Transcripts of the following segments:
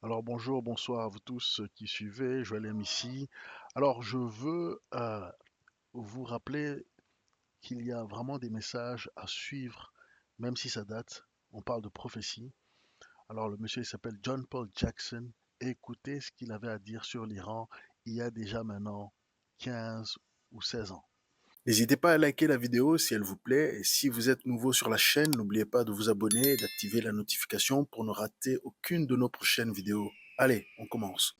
Alors bonjour, bonsoir à vous tous qui suivez, Joël M ici. Alors je veux vous rappeler qu'il y a vraiment des messages à suivre, même si ça date. On parle de prophétie. Alors le monsieur il s'appelle John Paul Jackson. Écoutez ce qu'il avait à dire sur l'Iran il y a déjà maintenant 15 ou 16 ans. N'hésitez pas à liker la vidéo si elle vous plaît et si vous êtes nouveau sur la chaîne, n'oubliez pas de vous abonner et d'activer la notification pour ne rater aucune de nos prochaines vidéos. Allez, on commence.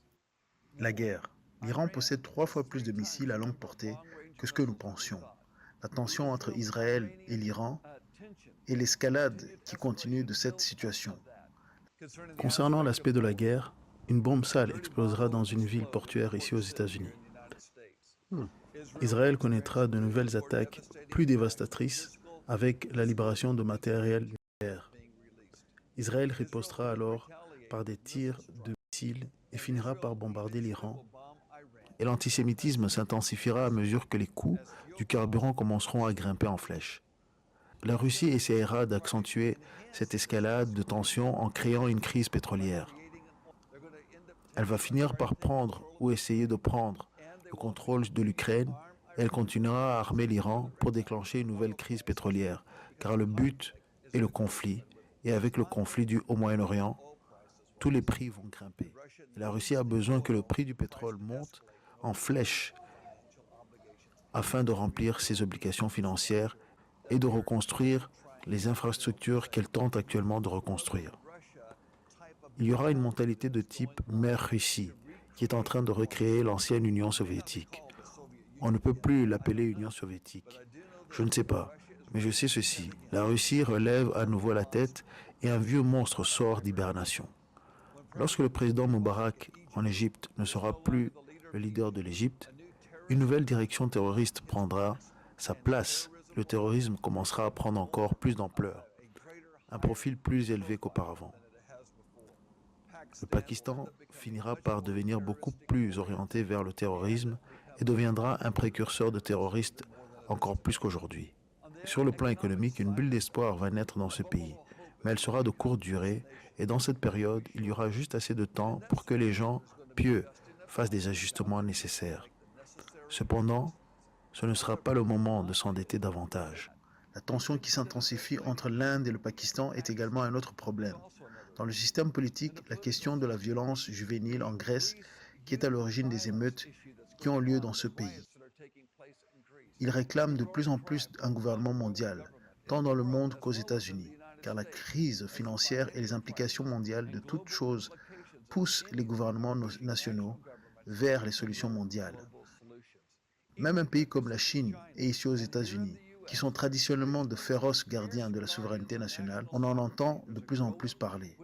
La guerre. L'Iran possède 3 fois plus de missiles à longue portée que ce que nous pensions. La tension entre Israël et l'Iran et l'escalade qui continue de cette situation. Concernant l'aspect de la guerre, une bombe sale explosera dans une ville portuaire ici aux États-Unis. Hmm. Israël connaîtra de nouvelles attaques plus dévastatrices avec la libération de matériel nucléaire. Israël ripostera alors par des tirs de missiles et finira par bombarder l'Iran. Et l'antisémitisme s'intensifiera à mesure que les coûts du carburant commenceront à grimper en flèche. La Russie essaiera d'accentuer cette escalade de tensions en créant une crise pétrolière. Elle va finir par prendre ou essayer de prendre le contrôle de l'Ukraine et elle continuera à armer l'Iran pour déclencher une nouvelle crise pétrolière, car le but est le conflit, et avec le conflit au Moyen-Orient, tous les prix vont grimper. Et la Russie a besoin que le prix du pétrole monte en flèche afin de remplir ses obligations financières et de reconstruire les infrastructures qu'elle tente actuellement de reconstruire. Il y aura une mentalité de type mère Russie qui est en train de recréer l'ancienne Union soviétique. On ne peut plus l'appeler Union soviétique. Je ne sais pas, mais je sais ceci. La Russie relève à nouveau la tête et un vieux monstre sort d'hibernation. Lorsque le président Moubarak en Égypte ne sera plus le leader de l'Égypte, une nouvelle direction terroriste prendra sa place. Le terrorisme commencera à prendre encore plus d'ampleur, un profil plus élevé qu'auparavant. Le Pakistan finira par devenir beaucoup plus orienté vers le terrorisme et deviendra un précurseur de terroristes encore plus qu'aujourd'hui. Sur le plan économique, une bulle d'espoir va naître dans ce pays, mais elle sera de courte durée et dans cette période, il y aura juste assez de temps pour que les gens pieux fassent des ajustements nécessaires. Cependant, ce ne sera pas le moment de s'endetter davantage. La tension qui s'intensifie entre l'Inde et le Pakistan est également un autre problème. Dans le système politique, la question de la violence juvénile en Grèce, qui est à l'origine des émeutes qui ont lieu dans ce pays. Il réclame de plus en plus un gouvernement mondial, tant dans le monde qu'aux États-Unis, car la crise financière et les implications mondiales de toutes choses poussent les gouvernements nationaux vers les solutions mondiales. Même un pays comme la Chine et ici aux États-Unis, qui sont traditionnellement de féroces gardiens de la souveraineté nationale, on en entend de plus en plus parler.